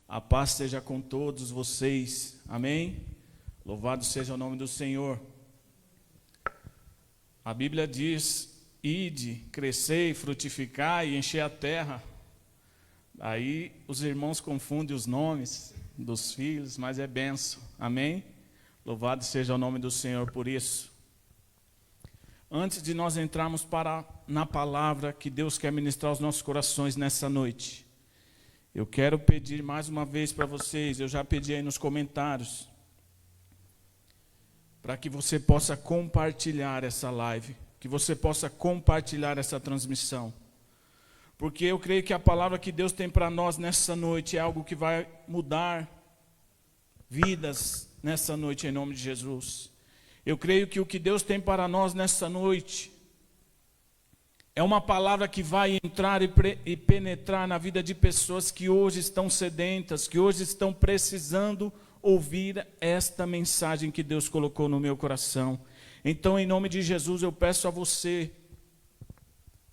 A paz seja com todos vocês. Amém? Louvado seja o nome do Senhor. A Bíblia diz: ide, crescei, frutificai e encher a terra. Aí os irmãos confundem os nomes dos filhos, mas é bênção. Amém? Louvado seja o nome do Senhor por isso. Antes de nós entrarmos na palavra que Deus quer ministrar aos nossos corações nessa noite, eu quero pedir mais uma vez para vocês, eu já pedi aí nos comentários, para que você possa compartilhar essa live, que você possa compartilhar essa transmissão. Porque eu creio que a palavra que Deus tem para nós nessa noite é algo que vai mudar vidas nessa noite, em nome de Jesus. Eu creio que o que Deus tem para nós nessa noite é uma palavra que vai entrar e penetrar na vida de pessoas que hoje estão sedentas, que hoje estão precisando ouvir esta mensagem que Deus colocou no meu coração. Então, em nome de Jesus, eu peço a você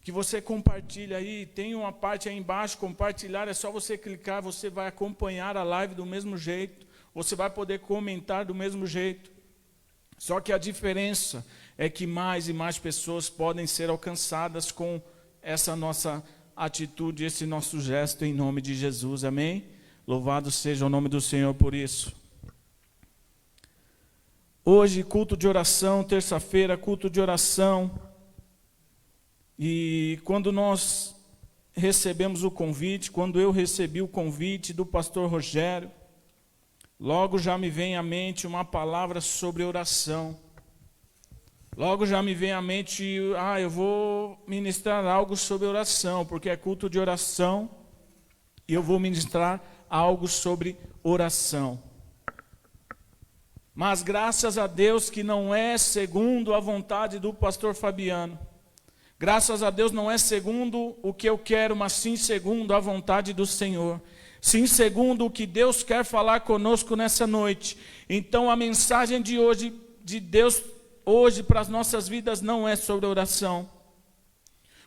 que você compartilhe aí, tem uma parte aí embaixo, compartilhar, é só você clicar, você vai acompanhar a live do mesmo jeito, você vai poder comentar do mesmo jeito. Só que a diferença é que mais e mais pessoas podem ser alcançadas com essa nossa atitude, esse nosso gesto em nome de Jesus, amém? Louvado seja o nome do Senhor por isso. Hoje, culto de oração, terça-feira, culto de oração. E quando nós recebemos o convite, quando eu recebi o convite do pastor Rogério, logo já me vem à mente uma palavra sobre oração. Logo já me vem à mente, eu vou ministrar algo sobre oração, porque é culto de oração, e eu vou ministrar algo sobre oração. Mas graças a Deus que não é segundo a vontade do pastor Fabiano. Graças a Deus não é segundo o que eu quero, mas sim segundo a vontade do Senhor. Sim segundo o que Deus quer falar conosco nessa noite. Então a mensagem de hoje, de Deus hoje para as nossas vidas não é sobre oração.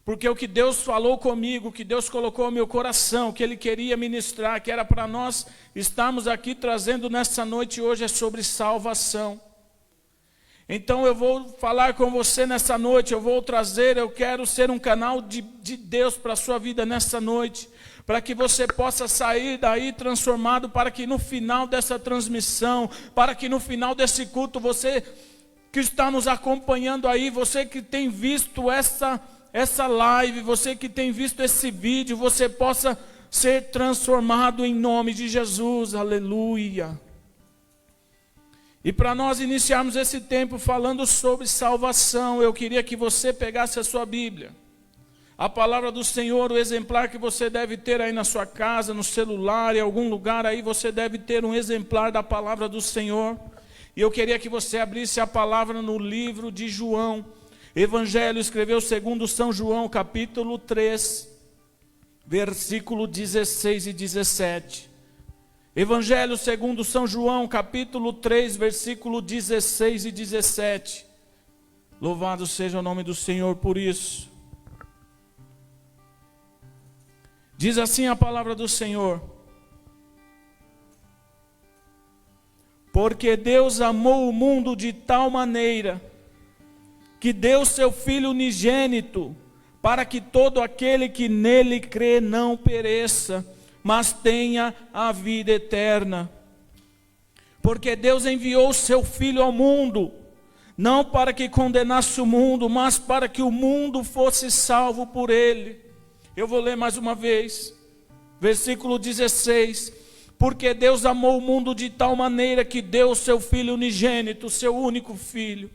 Porque o que Deus falou comigo, o que Deus colocou no meu coração, que Ele queria ministrar, que era para nós estarmos aqui trazendo nessa noite hoje é sobre salvação. Então eu vou falar com você nessa noite, eu quero ser um canal de Deus para a sua vida nessa noite, para que você possa sair daí transformado, para que no final dessa transmissão, para que no final desse culto, você que está nos acompanhando aí, você que tem visto essa live, você que tem visto esse vídeo, você possa ser transformado em nome de Jesus, aleluia. E para nós iniciarmos esse tempo falando sobre salvação, eu queria que você pegasse a sua Bíblia. A palavra do Senhor, o exemplar que você deve ter aí na sua casa, no celular, em algum lugar aí, você deve ter um exemplar da palavra do Senhor. E eu queria que você abrisse a palavra no livro de João. Evangelho escreveu segundo São João, capítulo 3, versículo 16 e 17. Evangelho segundo São João, capítulo 3, versículo 16 e 17. Louvado seja o nome do Senhor por isso. Diz assim a palavra do Senhor: porque Deus amou o mundo de tal maneira, que deu seu Filho unigênito, para que todo aquele que nele crê não pereça, mas tenha a vida eterna. Porque Deus enviou o seu Filho ao mundo, não para que condenasse o mundo, mas para que o mundo fosse salvo por ele. Eu vou ler mais uma vez, versículo 16. Porque Deus amou o mundo de tal maneira que deu o seu Filho unigênito, o seu único Filho,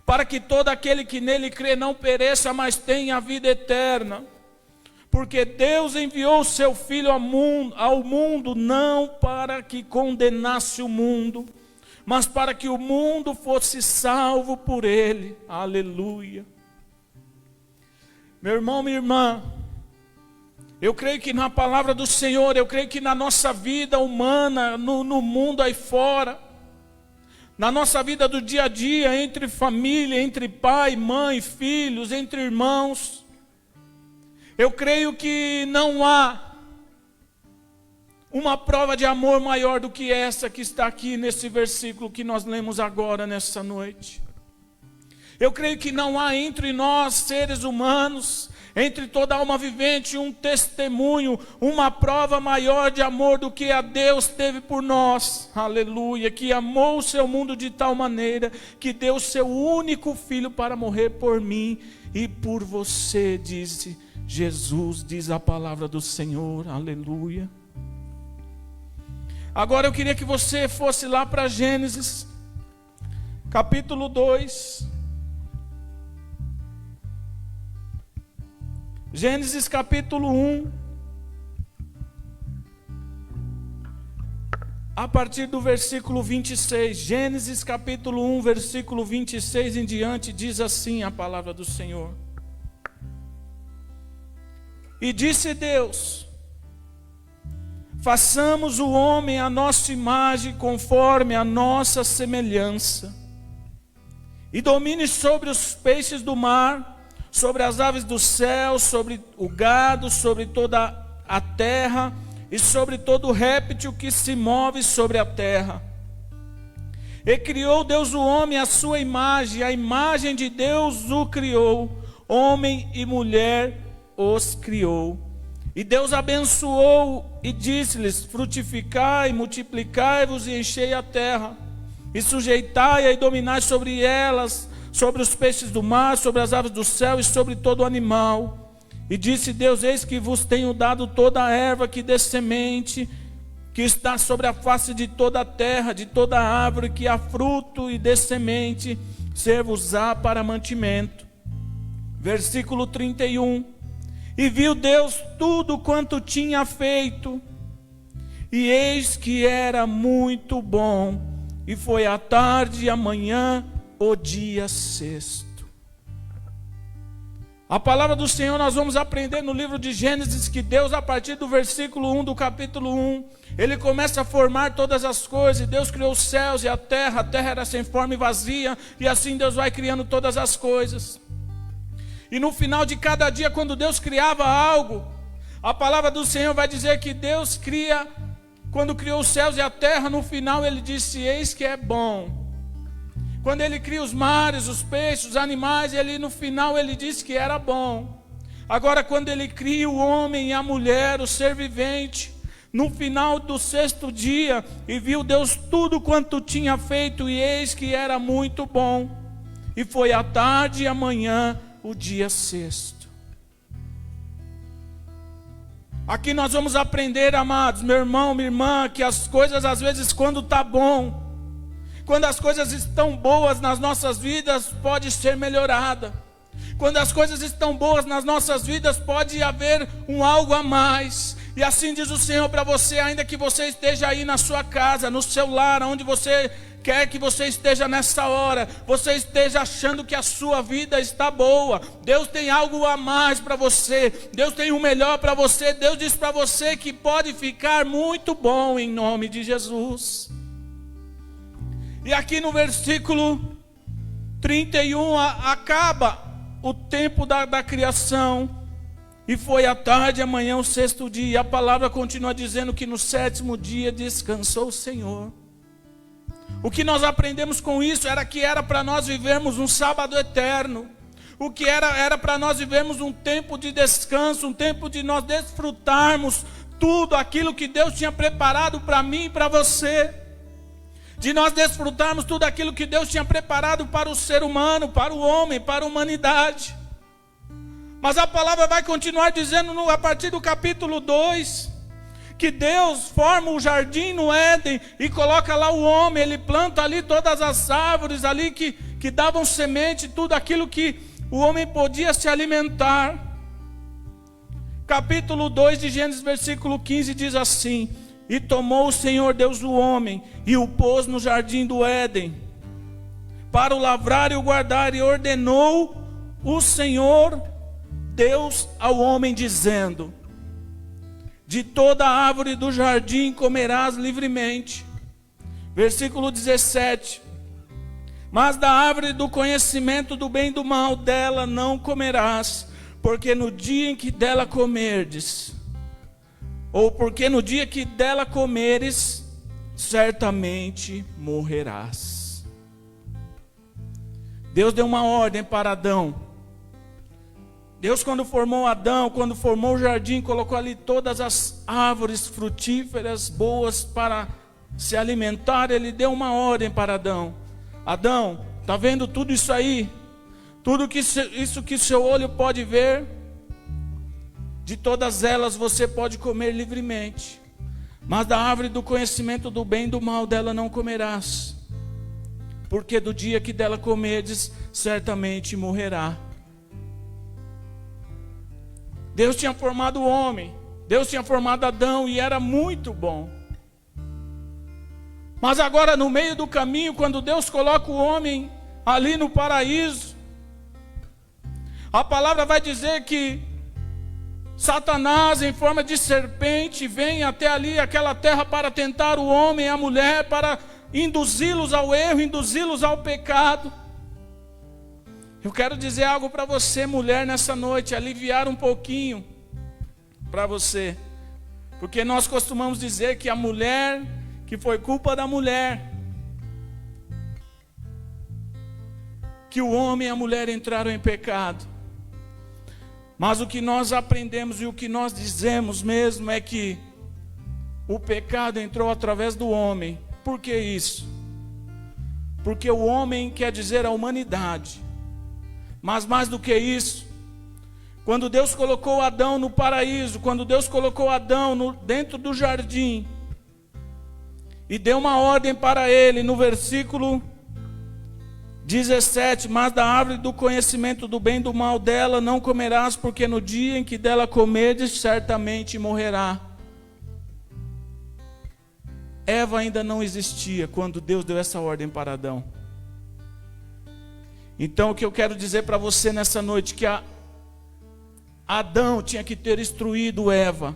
para que todo aquele que nele crê não pereça, mas tenha a vida eterna. Porque Deus enviou o seu Filho ao mundo, não para que condenasse o mundo, mas para que o mundo fosse salvo por ele. Aleluia. Meu irmão, minha irmã, eu creio que na palavra do Senhor, eu creio que na nossa vida humana, no mundo aí fora, na nossa vida do dia a dia, entre família, entre pai, mãe, filhos, entre irmãos, eu creio que não há uma prova de amor maior do que essa que está aqui nesse versículo que nós lemos agora, nessa noite. Eu creio que não há entre nós, seres humanos, entre toda alma vivente, um testemunho, uma prova maior de amor do que a Deus teve por nós. Aleluia, que amou o seu mundo de tal maneira que deu o seu único filho para morrer por mim e por você, disse Jesus, diz a palavra do Senhor. Aleluia. Agora eu queria que você fosse lá para Gênesis, capítulo 2. Gênesis capítulo 1, a partir do versículo 26. Gênesis capítulo 1, versículo 26 em diante, diz assim a palavra do Senhor. E disse Deus: façamos o homem à nossa imagem, conforme a nossa semelhança, e domine sobre os peixes do mar, sobre as aves do céu, sobre o gado, sobre toda a terra, e sobre todo réptil que se move sobre a terra. E criou Deus o homem à sua imagem, a imagem de Deus o criou, homem e mulher os criou. E Deus abençoou e disse-lhes: frutificai, multiplicai-vos e enchei a terra, e sujeitai-a e dominai sobre elas, sobre os peixes do mar, sobre as aves do céu e sobre todo animal. E disse Deus: eis que vos tenho dado toda a erva que dê semente, que está sobre a face de toda a terra, de toda a árvore que há fruto e dê semente, ser-vos-á para mantimento. Versículo 31. E viu Deus tudo quanto tinha feito, e eis que era muito bom, e foi a tarde e a manhã, o dia sexto. A palavra do Senhor nós vamos aprender no livro de Gênesis que Deus, a partir do versículo 1 do capítulo 1, Ele começa a formar todas as coisas. E Deus criou os céus e a terra era sem forma e vazia, e assim Deus vai criando todas as coisas. E no final de cada dia, quando Deus criava algo, a palavra do Senhor vai dizer que Deus cria, quando criou os céus e a terra, no final Ele disse: eis que é bom. Quando Ele cria os mares, os peixes, os animais, Ele no final Ele disse que era bom. Agora quando Ele cria o homem e a mulher, o ser vivente, no final do sexto dia, e viu Deus tudo quanto tinha feito, e eis que era muito bom. E foi a tarde e a manhã, o dia sexto. Aqui nós vamos aprender, amados, meu irmão, minha irmã, que as coisas às vezes quando está bom, quando as coisas estão boas nas nossas vidas, pode ser melhorada. Quando as coisas estão boas nas nossas vidas, pode haver um algo a mais. E assim diz o Senhor para você, ainda que você esteja aí na sua casa, no seu lar, onde você quer que você esteja nessa hora, você esteja achando que a sua vida está boa, Deus tem algo a mais para você, Deus tem o melhor para você. Deus diz para você que pode ficar muito bom em nome de Jesus. E aqui no versículo 31 acaba o tempo da criação. E foi a tarde, amanhã o sexto dia. E a palavra continua dizendo que no sétimo dia descansou o Senhor. O que nós aprendemos com isso era que era para nós vivermos um sábado eterno. O que era para nós vivermos um tempo de descanso, um tempo de nós desfrutarmos tudo aquilo que Deus tinha preparado para mim e para você. De nós desfrutarmos tudo aquilo que Deus tinha preparado para o ser humano, para o homem, para a humanidade. Mas a palavra vai continuar dizendo a partir do capítulo 2, que Deus forma o jardim no Éden e coloca lá o homem. Ele planta ali todas as árvores ali que davam semente, tudo aquilo que o homem podia se alimentar. Capítulo 2 de Gênesis, versículo 15 diz assim: e tomou o Senhor Deus o homem e o pôs no jardim do Éden para o lavrar e o guardar, e ordenou o Senhor Deus ao homem dizendo: de toda árvore do jardim comerás livremente. Versículo 17: mas da árvore do conhecimento do bem e do mal, dela não comerás, porque no dia em que dela comerdes, ou porque no dia que dela comeres, certamente morrerás. Deus deu uma ordem para Adão. Deus, quando formou Adão, quando formou o jardim, colocou ali todas as árvores frutíferas, boas para se alimentar. Ele deu uma ordem para Adão. Adão, está vendo tudo isso aí? Tudo isso que seu olho pode ver, de todas elas você pode comer livremente. Mas da árvore do conhecimento do bem e do mal dela não comerás, porque do dia que dela comerdes, certamente morrerá. Deus tinha formado o homem, Deus tinha formado Adão e era muito bom. Mas agora no meio do caminho, quando Deus coloca o homem ali no paraíso, a palavra vai dizer que Satanás, em forma de serpente, vem até ali, aquela terra, para tentar o homem e a mulher, para induzi-los ao erro, induzi-los ao pecado. Eu quero dizer algo para você, mulher, nessa noite, aliviar um pouquinho para você. Porque nós costumamos dizer que a mulher, que foi culpa da mulher, que o homem e a mulher entraram em pecado. Mas o que nós aprendemos e o que nós dizemos mesmo é que o pecado entrou através do homem. Por que isso? Porque o homem quer dizer a humanidade. Mas mais do que isso, quando Deus colocou Adão no paraíso, quando Deus colocou Adão dentro do jardim, e deu uma ordem para ele, no versículo 17, mas da árvore do conhecimento do bem e do mal dela não comerás, porque no dia em que dela comerdes, certamente morrerá. Eva ainda não existia quando Deus deu essa ordem para Adão. Então o que eu quero dizer para você nessa noite, que Adão tinha que ter instruído Eva.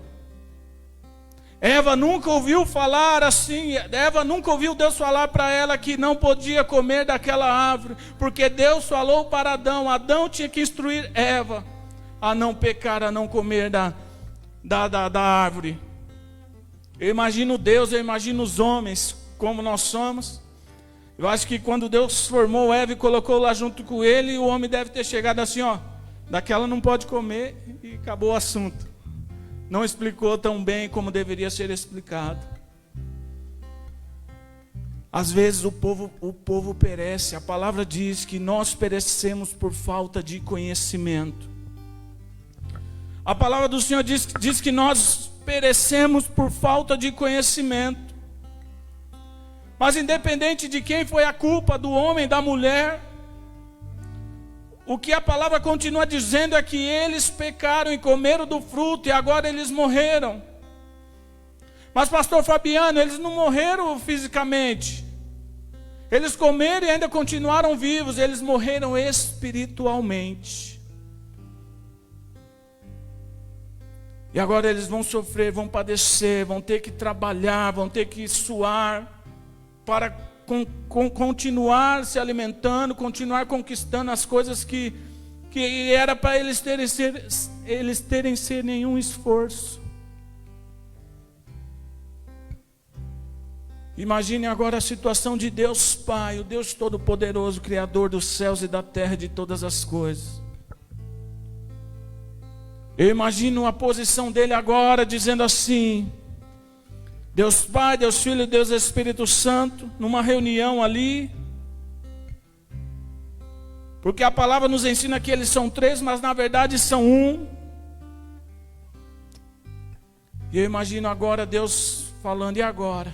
Eva nunca ouviu falar assim, Eva nunca ouviu Deus falar para ela que não podia comer daquela árvore, porque Deus falou para Adão, Adão tinha que instruir Eva a não pecar, a não comer da árvore. Eu imagino Deus, eu imagino os homens, como nós somos. Eu acho que quando Deus formou Eva e colocou lá junto com ele, o homem deve ter chegado assim, ó, daquela não pode comer, e acabou o assunto. Não explicou tão bem como deveria ser explicado. Às vezes o povo perece. A palavra diz que nós perecemos por falta de conhecimento. A palavra do Senhor diz que nós perecemos por falta de conhecimento. Mas independente de quem foi a culpa, do homem, da mulher, o que a palavra continua dizendo é que eles pecaram e comeram do fruto e agora eles morreram. Mas pastor Fabiano, eles não morreram fisicamente. Eles comeram e ainda continuaram vivos, eles morreram espiritualmente. E agora eles vão sofrer, vão padecer, vão ter que trabalhar, vão ter que suar para continuar se alimentando, continuar conquistando as coisas que era para eles terem sem nenhum esforço. Imagine agora a situação de Deus Pai, o Deus Todo-Poderoso, Criador dos céus e da terra e de todas as coisas. Eu imagino a posição dele agora dizendo assim: Deus Pai, Deus Filho, Deus Espírito Santo, numa reunião ali. Porque a palavra nos ensina que eles são três, mas na verdade são um. E eu imagino agora Deus falando: e agora?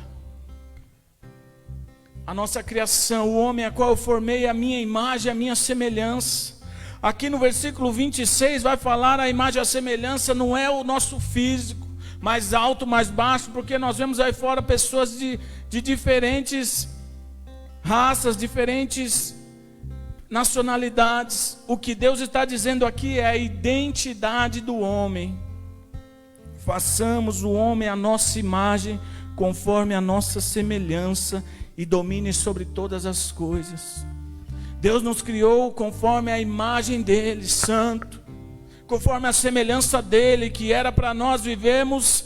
A nossa criação, o homem a qual eu formei, a minha imagem, a minha semelhança. Aqui no versículo 26 vai falar a imagem e a semelhança, não é o nosso físico, mais alto, mais baixo, porque nós vemos aí fora pessoas de diferentes raças, diferentes nacionalidades. O que Deus está dizendo aqui é a identidade do homem. Façamos o homem a nossa imagem, conforme a nossa semelhança, e domine sobre todas as coisas. Deus nos criou conforme a imagem dele, santo, conforme a semelhança dele, que era para nós vivermos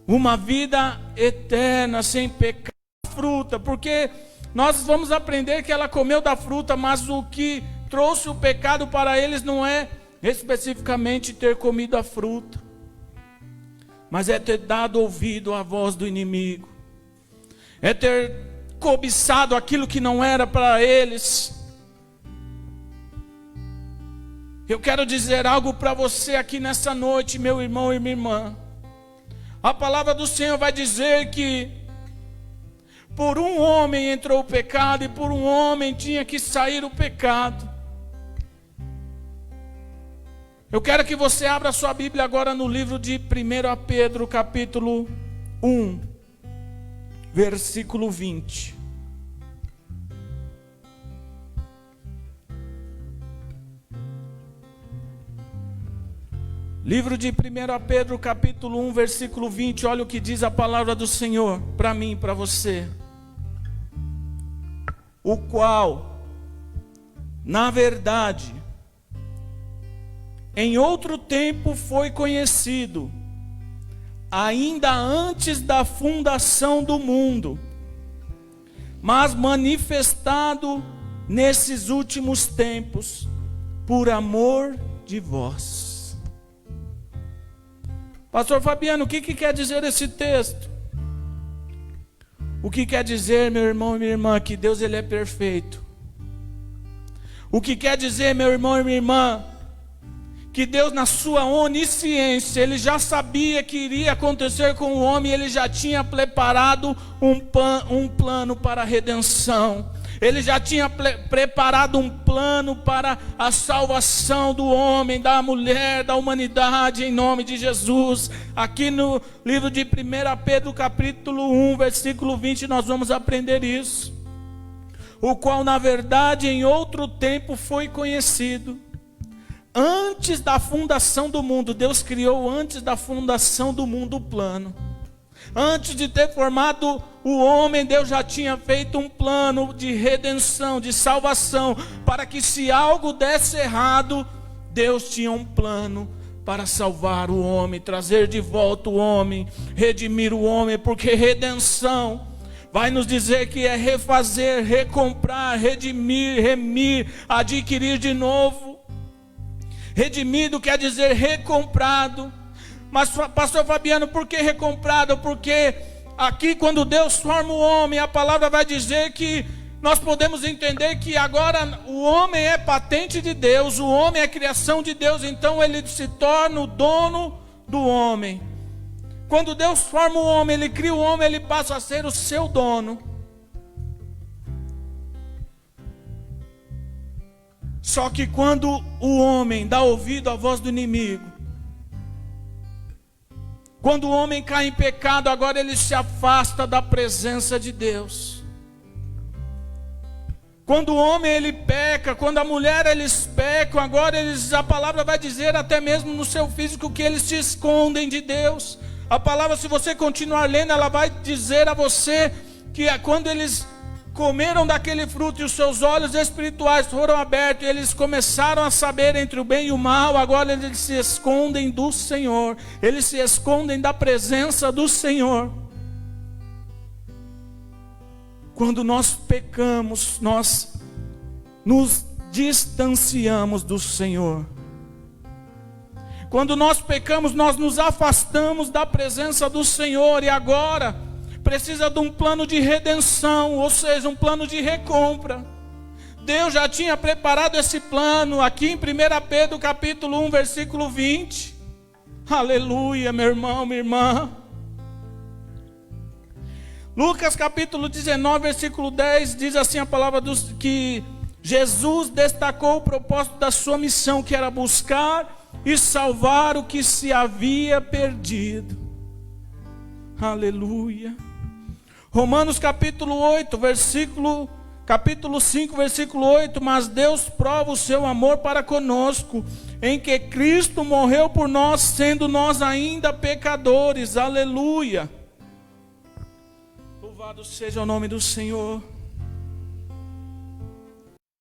uma vida eterna, sem pecar fruta, porque nós vamos aprender que ela comeu da fruta, mas o que trouxe o pecado para eles não é especificamente ter comido a fruta, mas é ter dado ouvido à voz do inimigo, é ter cobiçado aquilo que não era para eles. Eu quero dizer algo para você aqui nessa noite, meu irmão e minha irmã. A palavra do Senhor vai dizer que por um homem entrou o pecado e por um homem tinha que sair o pecado. Eu quero que você abra sua Bíblia agora no livro de 1 Pedro, capítulo 1, versículo 20. Livro de 1 Pedro, capítulo 1, versículo 20. Olha o que diz a palavra do Senhor para mim e para você. O qual, na verdade, em outro tempo foi conhecido, ainda antes da fundação do mundo, mas manifestado nesses últimos tempos, por amor de vós. Pastor Fabiano, o que quer dizer esse texto? O que quer dizer, meu irmão e minha irmã, que Deus ele é perfeito. O que quer dizer, meu irmão e minha irmã, que Deus na sua onisciência, Ele já sabia que iria acontecer com o homem, Ele já tinha preparado um plano para a redenção. Ele já tinha preparado um plano para a salvação do homem, da mulher, da humanidade, em nome de Jesus. Aqui no livro de 1 Pedro, capítulo 1, versículo 20, nós vamos aprender isso. O qual, na verdade, em outro tempo foi conhecido. Antes da fundação do mundo, Deus criou antes da fundação do mundo o plano. Antes de ter formado o homem, Deus já tinha feito um plano de redenção, de salvação, para que se algo desse errado, Deus tinha um plano para salvar o homem, trazer de volta o homem, redimir o homem, porque redenção vai nos dizer que é refazer, recomprar, redimir, remir, adquirir de novo. Redimido quer dizer recomprado. Mas pastor Fabiano, por que recomprado? Porque aqui quando Deus forma o homem, a palavra vai dizer que nós podemos entender que agora o homem é patente de Deus, o homem é criação de Deus, então ele se torna o dono do homem. Quando Deus forma o homem, Ele cria o homem, Ele passa a ser o seu dono. Só que quando o homem dá ouvido à voz do inimigo, quando o homem cai em pecado, agora ele se afasta da presença de Deus. Quando o homem ele peca, quando a mulher eles pecam, agora a palavra vai dizer até mesmo no seu físico que eles se escondem de Deus. A palavra, se você continuar lendo, ela vai dizer a você que quando eles comeram daquele fruto e os seus olhos espirituais foram abertos e eles começaram a saber entre o bem e o mal, agora eles se escondem do Senhor, eles se escondem da presença do Senhor. Quando nós pecamos, nós nos distanciamos do Senhor. Quando nós pecamos, nós nos afastamos da presença do Senhor, e agora precisa de um plano de redenção, ou seja, um plano de recompra. Deus já tinha preparado esse plano aqui em 1 Pedro capítulo 1, versículo 20. Aleluia, meu irmão, minha irmã. Lucas capítulo 19, versículo 10, diz assim a palavra que Jesus destacou o propósito da sua missão, que era buscar e salvar o que se havia perdido. Aleluia. Romanos capítulo 5, versículo 8, mas Deus prova o seu amor para conosco, em que Cristo morreu por nós, sendo nós ainda pecadores. Aleluia. Louvado seja o nome do Senhor.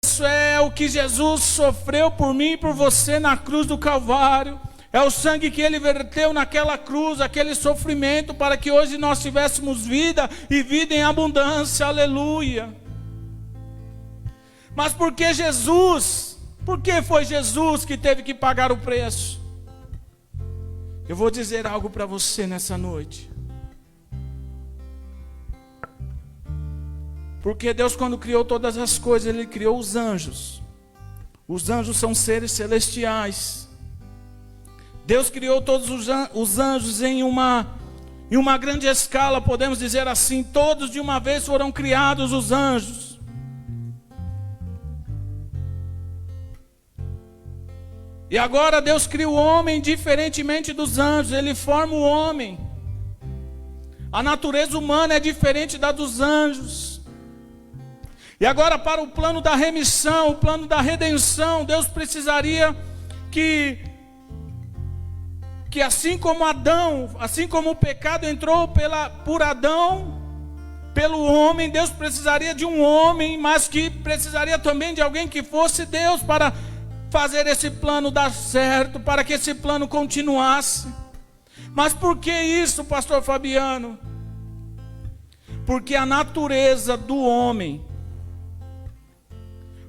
Isso é o que Jesus sofreu por mim e por você na cruz do Calvário. É o sangue que Ele verteu naquela cruz, aquele sofrimento, para que hoje nós tivéssemos vida e vida em abundância, aleluia. Mas por que Jesus? Por que foi Jesus que teve que pagar o preço? Eu vou dizer algo para você nessa noite. Porque Deus, quando criou todas as coisas, Ele criou os anjos. Os anjos são seres celestiais. Deus criou todos os anjos em uma grande escala, podemos dizer assim. Todos de uma vez foram criados os anjos. E agora Deus cria o homem diferentemente dos anjos. Ele forma o homem. A natureza humana é diferente da dos anjos. E agora, para o plano da remissão, o plano da redenção, Deus precisaria que assim como Adão, assim como o pecado entrou por Adão, pelo homem, Deus precisaria de um homem, mas que precisaria também de alguém que fosse Deus para fazer esse plano dar certo, para que esse plano continuasse. Mas por que isso, pastor Fabiano? Porque a natureza do homem,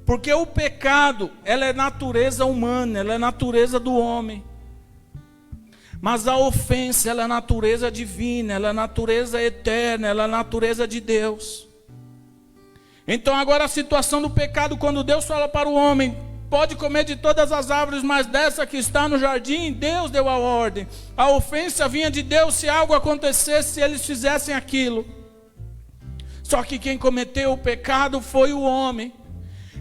porque o pecado, ela é natureza humana, ela é natureza do homem. Mas a ofensa, ela é natureza divina, ela é natureza eterna, ela é natureza de Deus. Então agora a situação do pecado, quando Deus fala para o homem, pode comer de todas as árvores, mas dessa que está no jardim, Deus deu a ordem. A ofensa vinha de Deus se algo acontecesse, se eles fizessem aquilo. Só que quem cometeu o pecado foi o homem.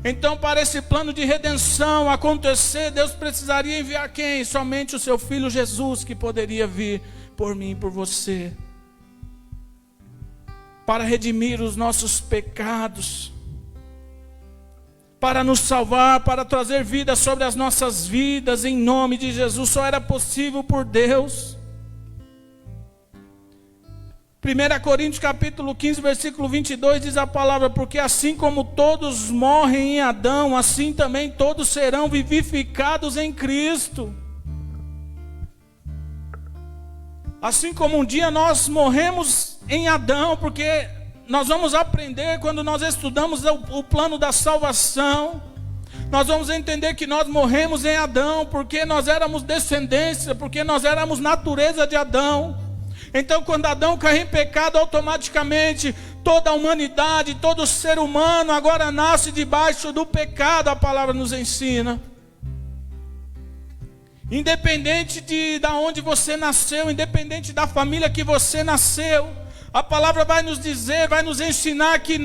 Então, para esse plano de redenção acontecer, Deus precisaria enviar quem? Somente o seu Filho Jesus, que poderia vir por mim e por você, para redimir os nossos pecados, para nos salvar, para trazer vida sobre as nossas vidas, em nome de Jesus. Só era possível por Deus. 1 Coríntios capítulo 15, versículo 22, diz a palavra: porque assim como todos morrem em Adão, assim também todos serão vivificados em Cristo. Assim como um dia nós morremos em Adão, porque nós vamos aprender quando nós estudamos o plano da salvação, nós vamos entender que nós morremos em Adão, porque nós éramos descendência, porque nós éramos natureza de Adão. Então, quando Adão caiu em pecado, automaticamente toda a humanidade, todo ser humano agora nasce debaixo do pecado, a palavra nos ensina. Independente de onde você nasceu, independente da família que você nasceu, a palavra vai nos dizer, vai nos ensinar que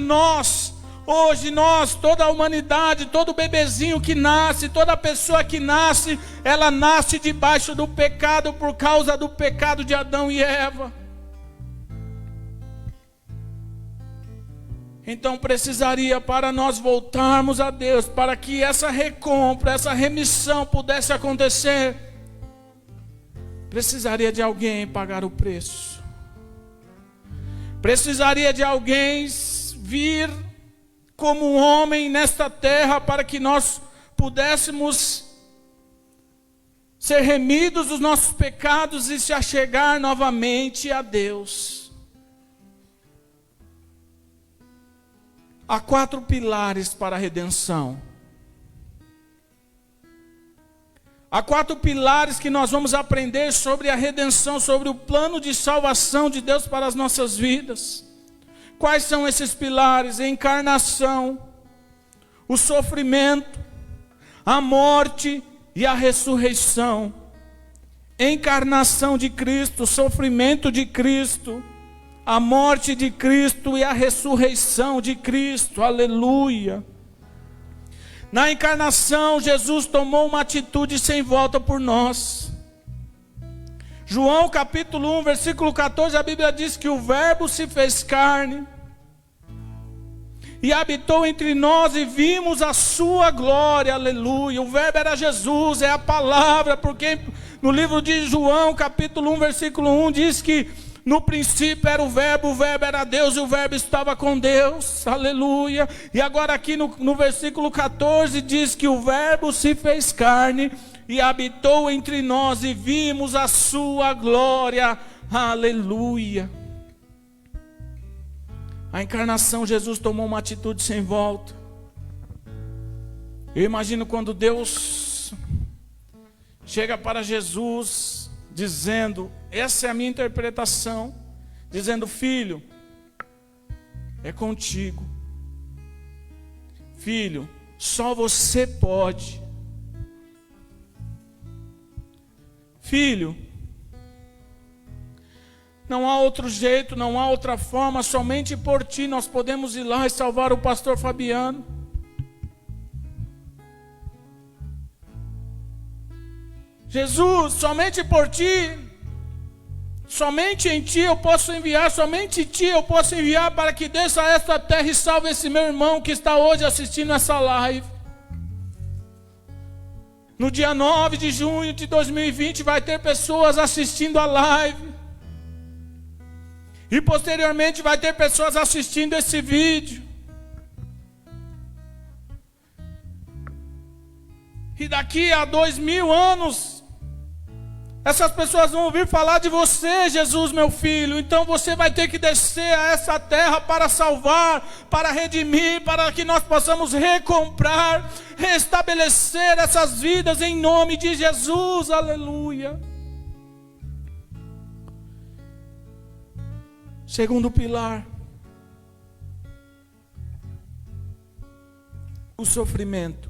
hoje nós, toda a humanidade, todo bebezinho que nasce, toda pessoa que nasce, ela nasce debaixo do pecado por causa do pecado de Adão e Eva. Então precisaria, para nós voltarmos a Deus, para que essa recompra, essa remissão pudesse acontecer, precisaria de alguém pagar o preço. Precisaria de alguém vir como um homem nesta terra, para que nós pudéssemos ser remidos dos nossos pecados e se achegar novamente a Deus. Há 4 pilares para a redenção. Há 4 pilares que nós vamos aprender sobre a redenção, sobre o plano de salvação de Deus para as nossas vidas. Quais são esses pilares? A encarnação, o sofrimento, a morte e a ressurreição. Encarnação de Cristo, sofrimento de Cristo, a morte de Cristo e a ressurreição de Cristo. Aleluia. Na encarnação, Jesus tomou uma atitude sem volta por nós. João capítulo 1, versículo 14, a Bíblia diz que o Verbo se fez carne e habitou entre nós e vimos a sua glória, aleluia. O Verbo era Jesus, é a palavra, porque no livro de João capítulo 1, versículo 1 diz que no princípio era o Verbo era Deus e o Verbo estava com Deus, aleluia. E agora aqui no versículo 14 diz que o Verbo se fez carne e habitou entre nós e vimos a sua glória. Aleluia. A encarnação, Jesus tomou uma atitude sem volta. Eu imagino quando Deus chega para Jesus dizendo, essa é a minha interpretação, dizendo: filho, é contigo. Filho, só você pode. Filho, não há outro jeito, não há outra forma, somente por ti nós podemos ir lá e salvar o pastor Fabiano. Jesus, somente por ti, somente em ti eu posso enviar, somente em ti eu posso enviar para que desça a esta terra e salve esse meu irmão que está hoje assistindo essa live. No dia 9 de junho de 2020 vai ter pessoas assistindo a live. E posteriormente vai ter pessoas assistindo esse vídeo. E daqui a 2000 anos, essas pessoas vão ouvir falar de você, Jesus, meu filho. Então você vai ter que descer a essa terra para salvar, para redimir, para que nós possamos recomprar, restabelecer essas vidas em nome de Jesus. Aleluia. Segundo pilar, o sofrimento.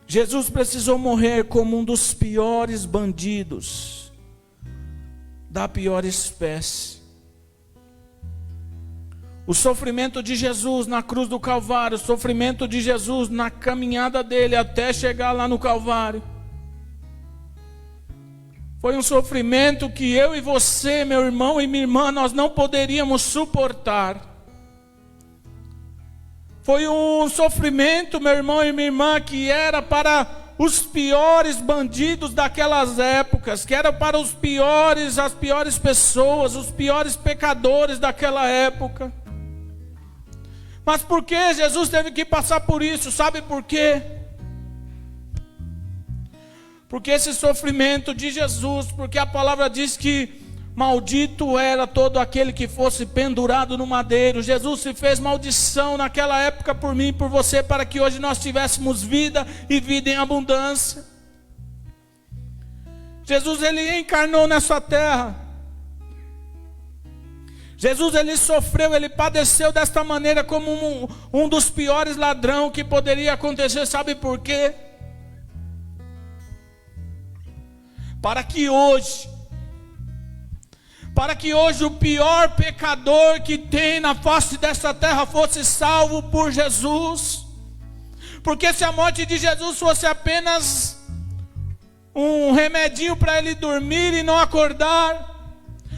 Jesus precisou morrer como um dos piores bandidos, da pior espécie. O sofrimento de Jesus na cruz do Calvário, o sofrimento de Jesus na caminhada dele até chegar lá no Calvário, foi um sofrimento que eu e você, meu irmão e minha irmã, nós não poderíamos suportar. Foi um sofrimento, meu irmão e minha irmã, que era para os piores bandidos daquelas épocas, que era para as piores pessoas, os piores pecadores daquela época. Mas por que Jesus teve que passar por isso? Sabe por quê? Porque esse sofrimento de Jesus, porque a palavra diz que maldito era todo aquele que fosse pendurado no madeiro. Jesus se fez maldição naquela época por mim e por você, para que hoje nós tivéssemos vida e vida em abundância. Jesus, ele encarnou nessa terra. Jesus, ele sofreu, ele padeceu desta maneira como um dos piores ladrões que poderia acontecer. Sabe por quê? Para que hoje o pior pecador que tem na face dessa terra fosse salvo por Jesus. Porque se a morte de Jesus fosse apenas um remedinho para ele dormir e não acordar,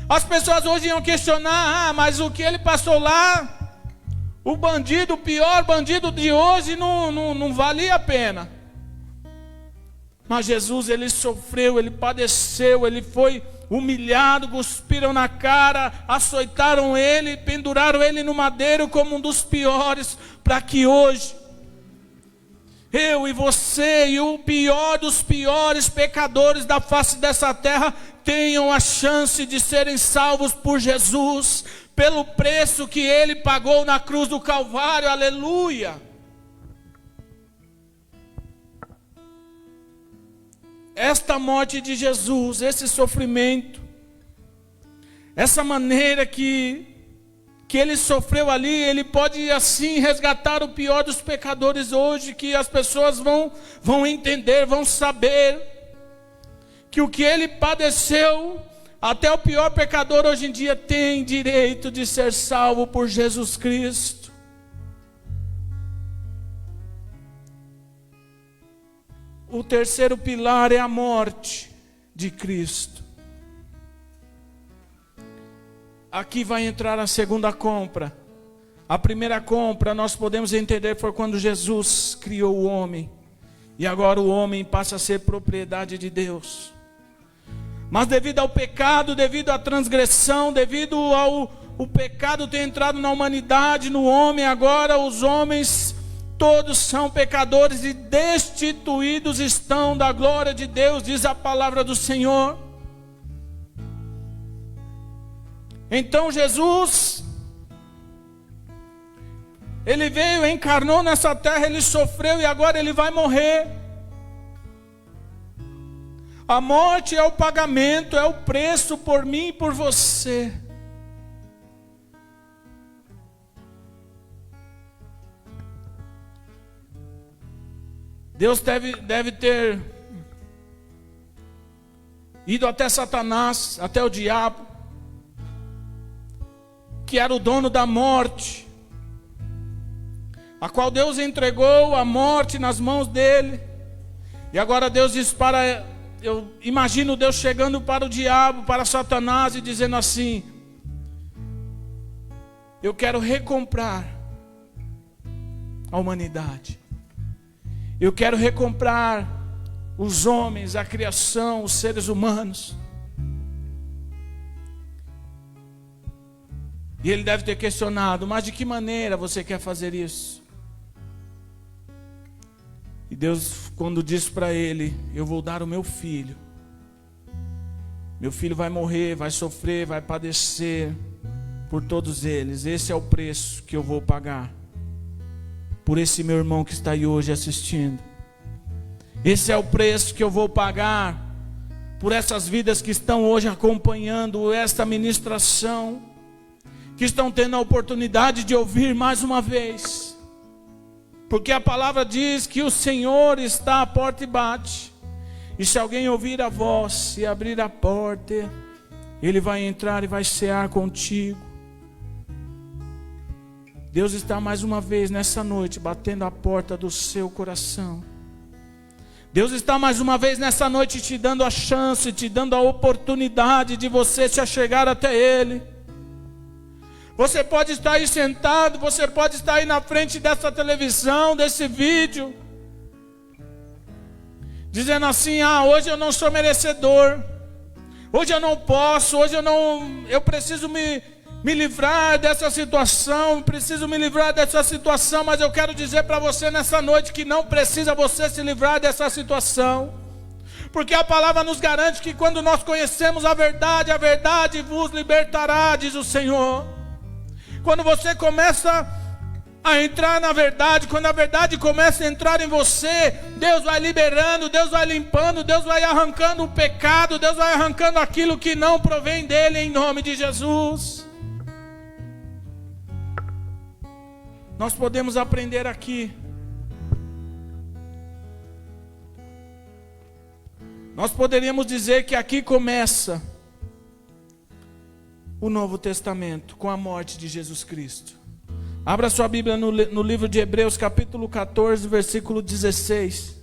as pessoas hoje iam questionar: mas o que ele passou lá, o bandido, o pior bandido de hoje, não valia a pena. Mas Jesus, ele sofreu, ele padeceu, ele foi humilhado, cuspiram na cara, açoitaram ele, penduraram ele no madeiro como um dos piores, para que hoje eu e você e o pior dos piores pecadores da face dessa terra tenham a chance de serem salvos por Jesus, pelo preço que ele pagou na cruz do Calvário. Aleluia. Esta morte de Jesus, esse sofrimento, essa maneira que ele sofreu ali, ele pode assim resgatar o pior dos pecadores hoje, que as pessoas vão entender, vão saber que o que ele padeceu, até o pior pecador hoje em dia tem direito de ser salvo por Jesus Cristo. O terceiro pilar é a morte de Cristo. Aqui vai entrar a segunda compra. A primeira compra, nós podemos entender, foi quando Jesus criou o homem. E agora o homem passa a ser propriedade de Deus. Mas devido ao pecado, devido à transgressão, devido ao pecado ter entrado na humanidade, no homem, agora os homens Todos são pecadores e destituídos estão da glória de Deus, diz a palavra do Senhor. Então Jesus, Ele veio, encarnou nessa terra, Ele sofreu e agora Ele vai morrer. A morte é o pagamento, é o preço por mim e por você. Deus deve ter ido até Satanás, até o diabo, que era o dono da morte, a qual Deus entregou a morte nas mãos dele. E agora Deus diz eu imagino Deus chegando para o diabo, para Satanás e dizendo assim: eu quero recomprar a humanidade. Eu quero recomprar os homens, a criação, os seres humanos. E ele deve ter questionado: mas de que maneira você quer fazer isso? E Deus, quando disse para ele: eu vou dar o meu filho. Meu filho vai morrer, vai sofrer, vai padecer por todos eles. Esse é o preço que eu vou pagar por esse meu irmão que está aí hoje assistindo. Esse é o preço que eu vou pagar por essas vidas que estão hoje acompanhando esta ministração, que estão tendo a oportunidade de ouvir mais uma vez. Porque a palavra diz que o Senhor está à porta e bate. E se alguém ouvir a voz e abrir a porta, Ele vai entrar e vai cear contigo. Deus está mais uma vez nessa noite batendo a porta do seu coração. Deus está mais uma vez nessa noite te dando a chance, te dando a oportunidade de você se achegar até Ele. Você pode estar aí sentado, você pode estar aí na frente dessa televisão, desse vídeo, dizendo assim: hoje eu não sou merecedor, hoje eu não posso, eu preciso me livrar dessa situação, mas eu quero dizer para você nessa noite que não precisa você se livrar dessa situação, porque a palavra nos garante que quando nós conhecemos a verdade vos libertará, diz o Senhor. Quando você começa a entrar na verdade, quando a verdade começa a entrar em você, Deus vai liberando, Deus vai limpando, Deus vai arrancando o pecado, Deus vai arrancando aquilo que não provém dele, em nome de Jesus. Nós podemos aprender aqui. Nós poderíamos dizer que aqui começa o Novo Testamento, com a morte de Jesus Cristo. Abra sua Bíblia no livro de Hebreus, capítulo 14, versículo 16.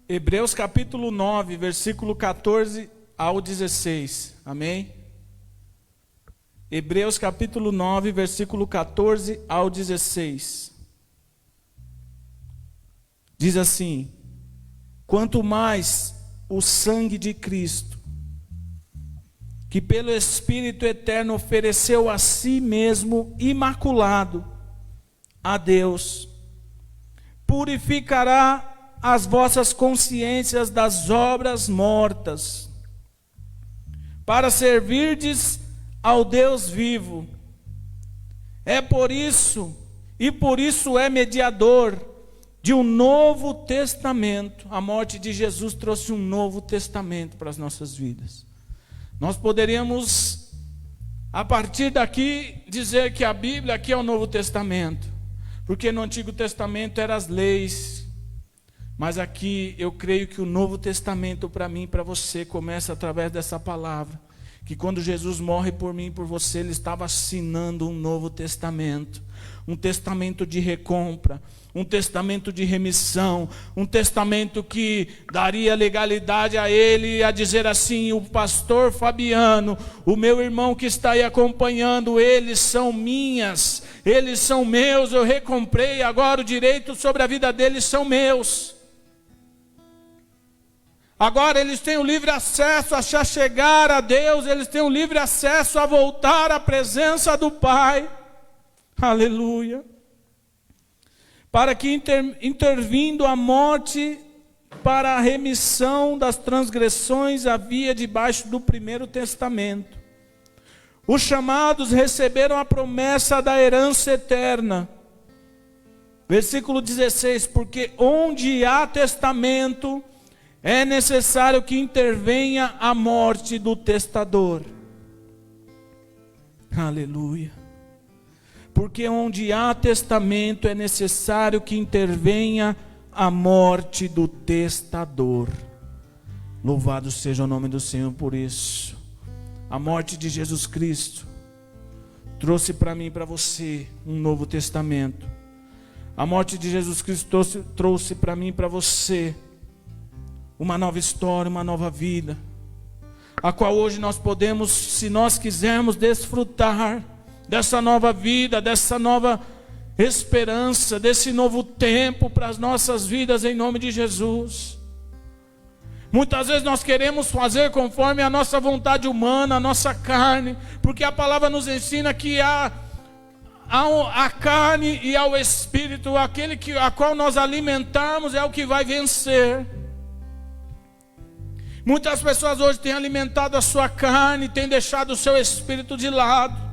Hebreus capítulo 9, versículo 14 ao 16. Amém? Hebreus capítulo 9, versículo 14 ao 16. Diz assim: quanto mais o sangue de Cristo, que pelo Espírito Eterno ofereceu a si mesmo imaculado a Deus, purificará as vossas consciências das obras mortas, para servirdes ao Deus vivo. É por isso, e por isso é mediador de um novo testamento. A morte de Jesus trouxe um novo testamento para as nossas vidas. Nós poderíamos, a partir daqui, dizer que a Bíblia aqui é o Novo Testamento, porque no Antigo Testamento eram as leis, mas aqui eu creio que o Novo Testamento para mim e para você começa através dessa palavra, que quando Jesus morre por mim e por você, Ele estava assinando um novo testamento, um testamento de recompra, um testamento de remissão, um testamento que daria legalidade a Ele a dizer assim: o pastor Fabiano, o meu irmão que está aí acompanhando, eles são minhas, eles são meus, eu recomprei, agora o direito sobre a vida deles são meus. Agora eles têm o livre acesso a chegar a Deus, eles têm o livre acesso a voltar à presença do Pai. Aleluia. Para que intervindo a morte para a remissão das transgressões havia debaixo do primeiro testamento. Os chamados receberam a promessa da herança eterna. Versículo 16, porque onde há testamento, é necessário que intervenha a morte do testador. Aleluia. Porque onde há testamento, é necessário que intervenha a morte do testador. Louvado seja o nome do Senhor por isso. A morte de Jesus Cristo trouxe para mim e para você um novo testamento. A morte de Jesus Cristo trouxe para mim e para você uma nova história, uma nova vida, a qual hoje nós podemos, se nós quisermos, desfrutar dessa nova vida, dessa nova esperança, desse novo tempo para as nossas vidas, em nome de Jesus. Muitas vezes nós queremos fazer conforme a nossa vontade humana, a nossa carne, porque a palavra nos ensina que há a carne e ao espírito, aquele a qual nós alimentarmos é o que vai vencer. Muitas pessoas hoje têm alimentado a sua carne, têm deixado o seu espírito de lado.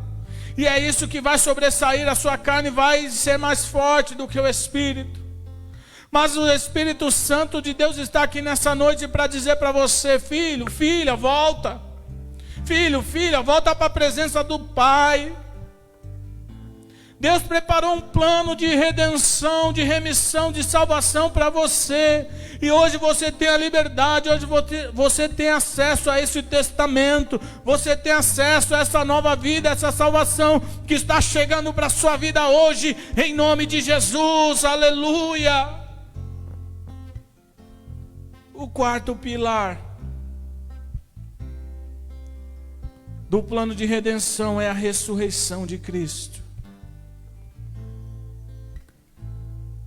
E é isso que vai sobressair, a sua carne vai ser mais forte do que o espírito. Mas o Espírito Santo de Deus está aqui nessa noite para dizer para você: filho, filha, volta. Filho, filha, volta para a presença do Pai. Deus preparou um plano de redenção, de remissão, de salvação para você. E hoje você tem a liberdade, hoje você tem acesso a esse testamento. Você tem acesso a essa nova vida, essa salvação que está chegando para a sua vida hoje, em nome de Jesus, aleluia. O quarto pilar do plano de redenção é a ressurreição de Cristo.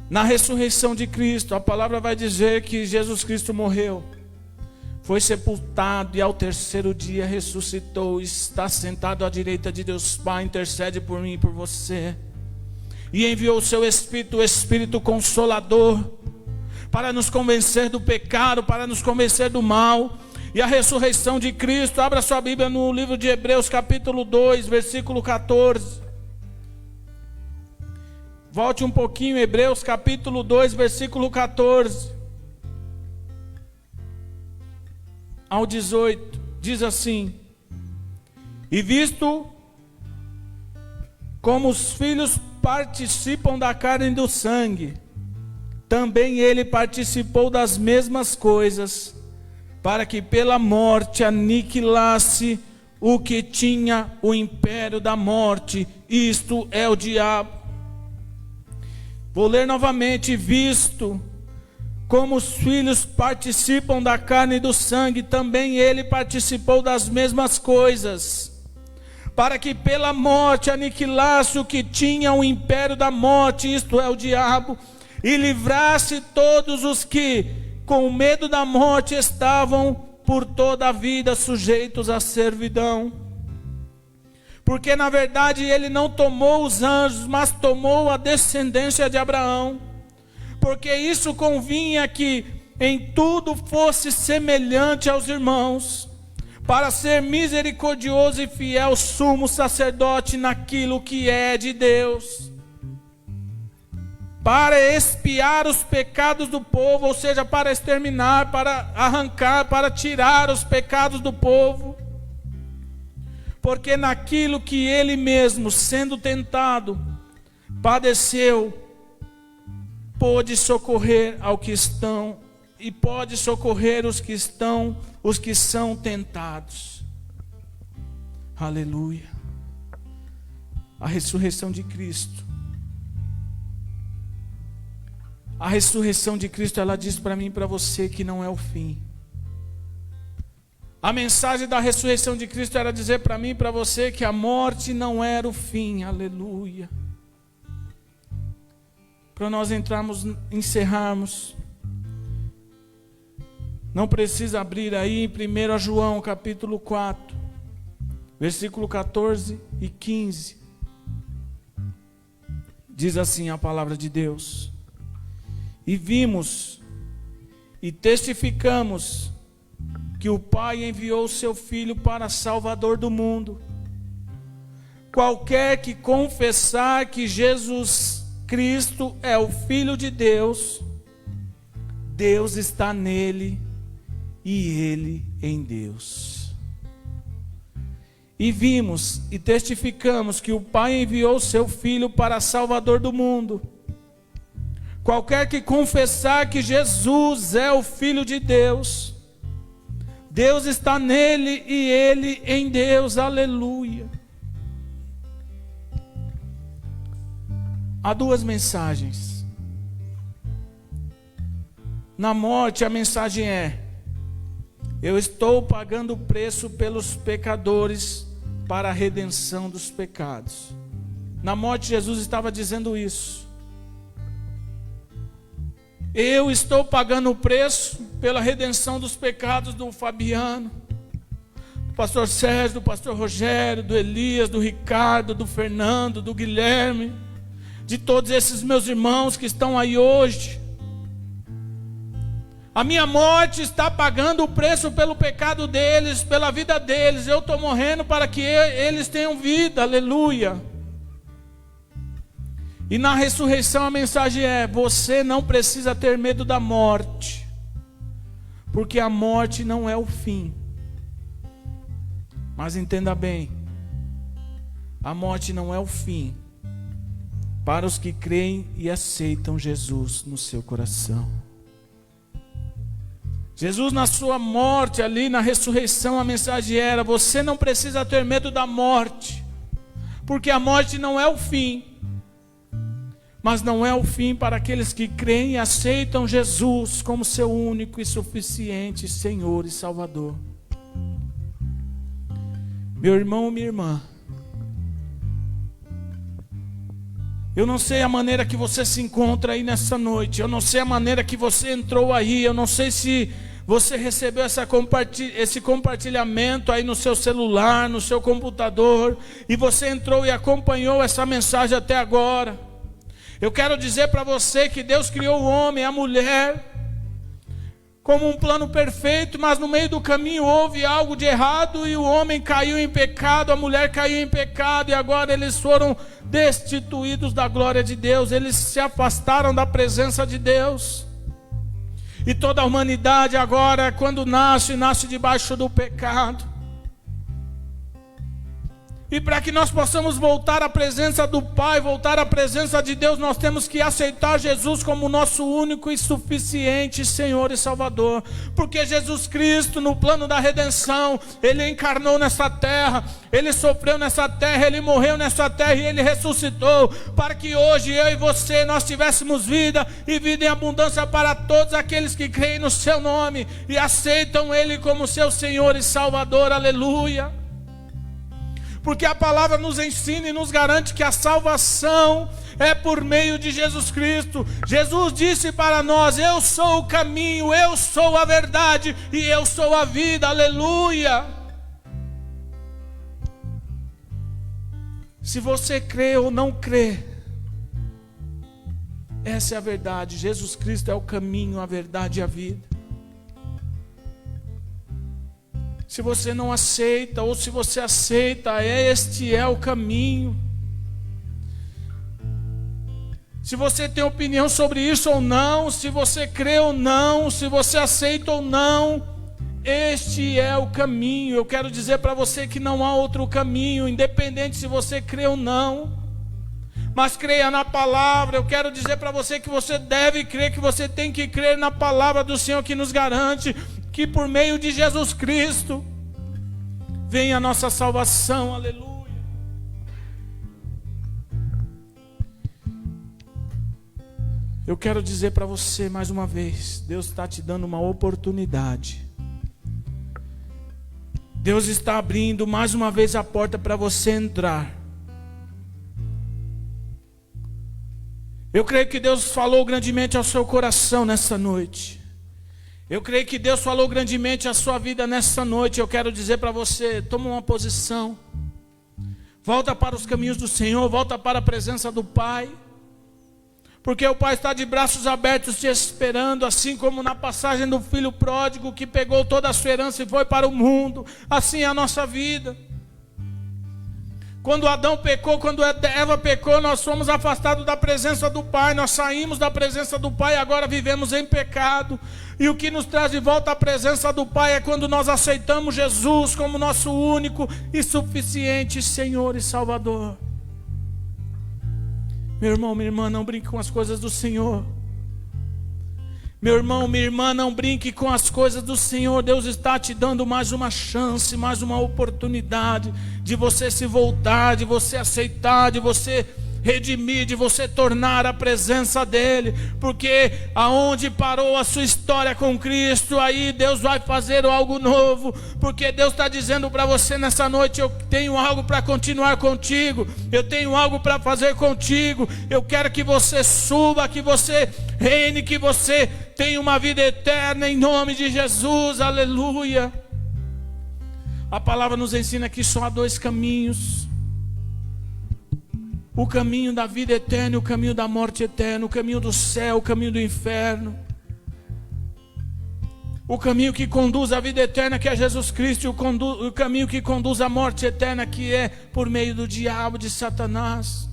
Na ressurreição de Cristo, a palavra vai dizer que Jesus Cristo morreu, foi sepultado e ao terceiro dia ressuscitou, está sentado à direita de Deus Pai, intercede por mim e por você, e enviou o seu Espírito, o Espírito Consolador, para nos convencer do pecado, para nos convencer do mal. E a ressurreição de Cristo, abra sua Bíblia no livro de Hebreus capítulo 2, versículo 14. Volte um pouquinho, Hebreus capítulo 2, versículo 14 ao 18, diz assim: e visto como os filhos participam da carne e do sangue, também ele participou das mesmas coisas, para que pela morte aniquilasse o que tinha o império da morte, isto é o diabo. Vou ler novamente: visto como os filhos participam da carne e do sangue, também ele participou das mesmas coisas, para que pela morte aniquilasse o que tinha o império da morte, isto é o diabo, e livrasse todos os que, com medo da morte, estavam por toda a vida sujeitos à servidão. Porque na verdade ele não tomou os anjos, mas tomou a descendência de Abraão. Porque isso convinha que em tudo fosse semelhante aos irmãos, para ser misericordioso e fiel sumo sacerdote naquilo que é de Deus, para expiar os pecados do povo, ou seja, para exterminar, para arrancar, para tirar os pecados do povo. Porque naquilo que ele mesmo, sendo tentado, padeceu, pôde socorrer ao que estão, e pode socorrer os que são tentados. Aleluia. A ressurreição de Cristo. A ressurreição de Cristo, ela diz para mim e para você que não é o fim. A mensagem da ressurreição de Cristo era dizer para mim e para você que a morte não era o fim. Aleluia. para nós encerrarmos. Não precisa abrir aí em 1 João capítulo 4, versículo 14 e 15. Diz assim a palavra de Deus: e vimos e testificamos que o Pai enviou o seu Filho para Salvador do mundo. Qualquer que confessar que Jesus Cristo é o Filho de Deus, Deus está nele e ele em Deus. E vimos e testificamos que o Pai enviou o seu Filho para Salvador do mundo. Qualquer que confessar que Jesus é o Filho de Deus, Deus está nele e ele em Deus. Aleluia. Há duas mensagens. Na morte a mensagem é: eu estou pagando o preço pelos pecadores para a redenção dos pecados. Na morte Jesus estava dizendo isso. Eu estou pagando o preço pela redenção dos pecados do Fabiano, do pastor Sérgio, do pastor Rogério, do Elias, do Ricardo, do Fernando, do Guilherme, de todos esses meus irmãos que estão aí hoje. A minha morte está pagando o preço pelo pecado deles, pela vida deles. Eu estou morrendo para que eles tenham vida, aleluia. E na ressurreição a mensagem é: você não precisa ter medo da morte, porque a morte não é o fim. Mas entenda bem, a morte não é o fim para os que creem e aceitam Jesus no seu coração. Jesus, na sua morte ali, na ressurreição, a mensagem era: você não precisa ter medo da morte, porque a morte não é o fim. Mas não é o fim para aqueles que creem e aceitam Jesus como seu único e suficiente Senhor e Salvador. Meu irmão, minha irmã, eu não sei a maneira que você se encontra aí nessa noite, eu não sei a maneira que você entrou aí, eu não sei se você recebeu esse compartilhamento aí no seu celular, no seu computador, e você entrou e acompanhou essa mensagem até agora. Eu quero dizer para você que Deus criou o homem e a mulher como um plano perfeito, mas no meio do caminho houve algo de errado e o homem caiu em pecado, a mulher caiu em pecado, e agora eles foram destituídos da glória de Deus, eles se afastaram da presença de Deus. E toda a humanidade agora, quando nasce debaixo do pecado. E para que nós possamos voltar à presença do Pai, voltar à presença de Deus, nós temos que aceitar Jesus como nosso único e suficiente Senhor e Salvador. Porque Jesus Cristo, no plano da redenção, Ele encarnou nessa terra, Ele sofreu nessa terra, Ele morreu nessa terra e Ele ressuscitou, para que hoje eu e você, nós tivéssemos vida e vida em abundância para todos aqueles que creem no Seu nome e aceitam Ele como seu Senhor e Salvador. Aleluia. Porque a palavra nos ensina e nos garante que a salvação é por meio de Jesus Cristo. Jesus disse para nós: eu sou o caminho, eu sou a verdade e eu sou a vida. Aleluia. Se você crê ou não crê, essa é a verdade. Jesus Cristo é o caminho, a verdade e a vida. Se você não aceita, ou se você aceita, este é o caminho. Se você tem opinião sobre isso ou não, se você crê ou não, se você aceita ou não, este é o caminho. Eu quero dizer para você que não há outro caminho, independente se você crê ou não. Mas creia na palavra. Eu quero dizer para você que você deve crer, que você tem que crer na palavra do Senhor, que nos garante que por meio de Jesus Cristo vem a nossa salvação. Aleluia. Eu quero dizer para você mais uma vez: Deus está te dando uma oportunidade. Deus está abrindo mais uma vez a porta para você entrar. Eu creio que Deus falou grandemente ao seu coração nessa noite. Eu creio que Deus falou grandemente à sua vida nessa noite. Eu quero dizer para você, toma uma posição. Volta para os caminhos do Senhor, volta para a presença do Pai. Porque o Pai está de braços abertos te esperando, assim como na passagem do filho pródigo que pegou toda a sua herança e foi para o mundo. Assim é a nossa vida. Quando Adão pecou, quando Eva pecou, nós fomos afastados da presença do Pai, nós saímos da presença do Pai e agora vivemos em pecado. E o que nos traz de volta à presença do Pai é quando nós aceitamos Jesus como nosso único e suficiente Senhor e Salvador. Meu irmão, minha irmã, não brinque com as coisas do Senhor. Meu irmão, minha irmã, não brinque com as coisas do Senhor. Deus está te dando mais uma chance, mais uma oportunidade de você se voltar, de você aceitar, de você redimir, de você tornar a presença dEle. Porque aonde parou a sua história com Cristo, aí Deus vai fazer algo novo. Porque Deus está dizendo para você nessa noite: eu tenho algo para continuar contigo, eu tenho algo para fazer contigo. Eu quero que você suba, que você reine, que você tenha uma vida eterna em nome de Jesus, aleluia. A palavra nos ensina que só há dois caminhos: o caminho da vida eterna e o caminho da morte eterna, o caminho do céu, o caminho do inferno. O caminho que conduz à vida eterna, que é Jesus Cristo, e o caminho que conduz à morte eterna, que é por meio do diabo, de Satanás.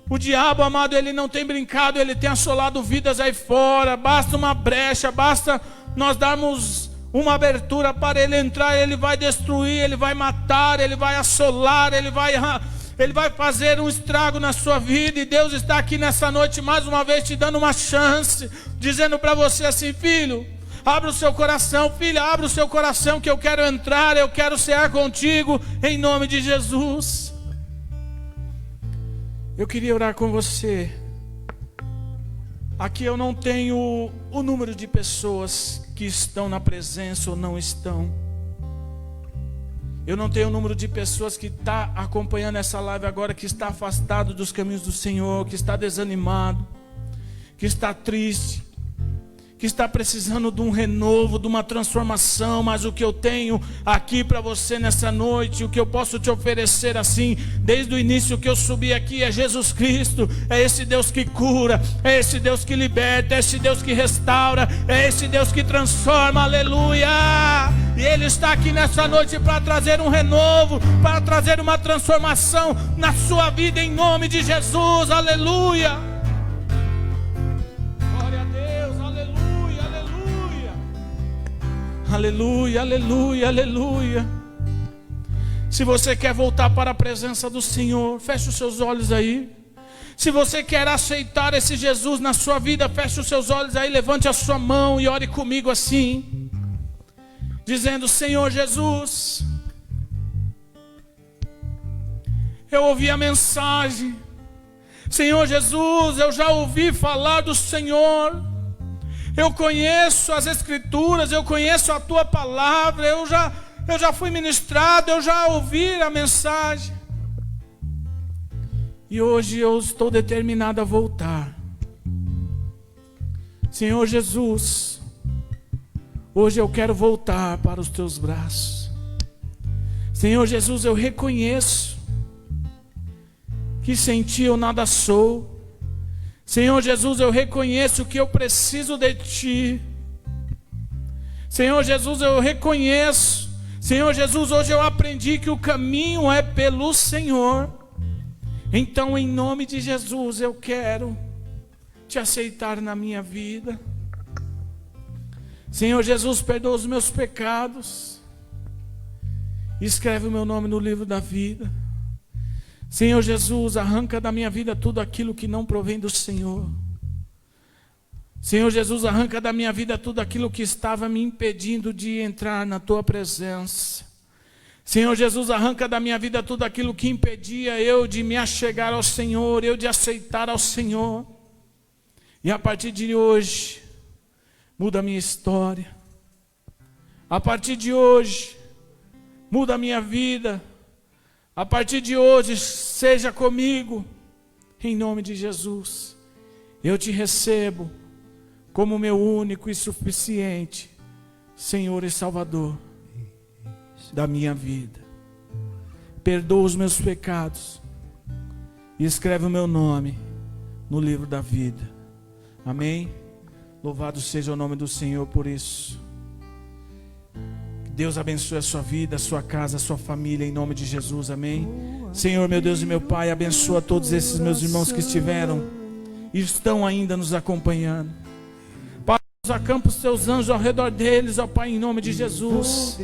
O diabo, amado, ele não tem brincado, ele tem assolado vidas aí fora. Basta uma brecha, basta nós darmos uma abertura para ele entrar, ele vai destruir, ele vai matar, ele vai assolar, ele vai fazer um estrago na sua vida. E Deus está aqui nessa noite mais uma vez te dando uma chance, dizendo para você assim: filho, abra o seu coração, filha, abra o seu coração, que eu quero entrar, eu quero cear contigo, em nome de Jesus. Eu queria orar com você. Aqui eu não tenho o número de pessoas que estão na presença ou não estão. Eu não tenho o número de pessoas que está acompanhando essa live agora, que está afastado dos caminhos do Senhor, que está desanimado, que está triste, que está precisando de um renovo, de uma transformação. Mas o que eu tenho aqui para você nessa noite, o que eu posso te oferecer assim, desde o início que eu subi aqui, é Jesus Cristo. É esse Deus que cura, é esse Deus que liberta, é esse Deus que restaura, é esse Deus que transforma, aleluia. E Ele está aqui nessa noite para trazer um renovo, para trazer uma transformação na sua vida, em nome de Jesus, aleluia. Aleluia, aleluia, aleluia. Se você quer voltar para a presença do Senhor, feche os seus olhos aí. Se você quer aceitar esse Jesus na sua vida, feche os seus olhos aí, levante a sua mão e ore comigo assim, dizendo: Senhor Jesus, eu ouvi a mensagem. Senhor Jesus, eu já ouvi falar do Senhor. Eu conheço as Escrituras, eu conheço a Tua palavra, eu já fui ministrado, eu já ouvi a mensagem. E hoje eu estou determinado a voltar. Senhor Jesus, hoje eu quero voltar para os Teus braços. Senhor Jesus, eu reconheço que sem Ti eu nada sou. Senhor Jesus, eu reconheço que eu preciso de Ti. Senhor Jesus, eu reconheço. Senhor Jesus, hoje eu aprendi que o caminho é pelo Senhor. Então, em nome de Jesus, eu quero Te aceitar na minha vida. Senhor Jesus, perdoa os meus pecados. Escreve o meu nome no livro da vida. Senhor Jesus, arranca da minha vida tudo aquilo que não provém do Senhor. Senhor Jesus, arranca da minha vida tudo aquilo que estava me impedindo de entrar na Tua presença. Senhor Jesus, arranca da minha vida tudo aquilo que impedia eu de me achegar ao Senhor, eu de aceitar ao Senhor. E a partir de hoje, muda a minha história. A partir de hoje, muda a minha vida. A partir de hoje, seja comigo, em nome de Jesus. Eu te recebo como meu único e suficiente Senhor e Salvador da minha vida. Perdoa os meus pecados e escreve o meu nome no livro da vida. Amém? Louvado seja o nome do Senhor por isso. Que Deus abençoe a sua vida, a sua casa, a sua família, em nome de Jesus. Amém? Senhor, meu Deus e meu Pai, abençoa todos esses meus irmãos que estiveram e estão ainda nos acompanhando. Pai, acampa os teus anjos ao redor deles, ó Pai, em nome de Jesus.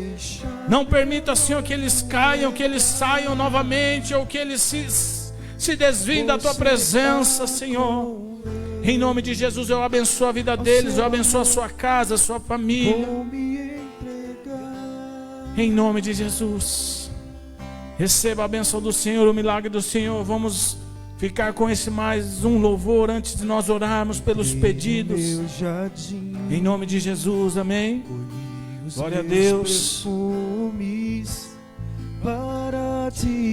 Não permita, Senhor, que eles caiam, que eles saiam novamente, ou que eles se desviem da tua presença, Senhor. Em nome de Jesus, eu abençoo a vida deles, eu abençoo a sua casa, a sua família. Em nome de Jesus. Receba a bênção do Senhor, o milagre do Senhor. Vamos ficar com esse mais um louvor antes de nós orarmos pelos pedidos. Em nome de Jesus, amém. Glória a Deus. Para ti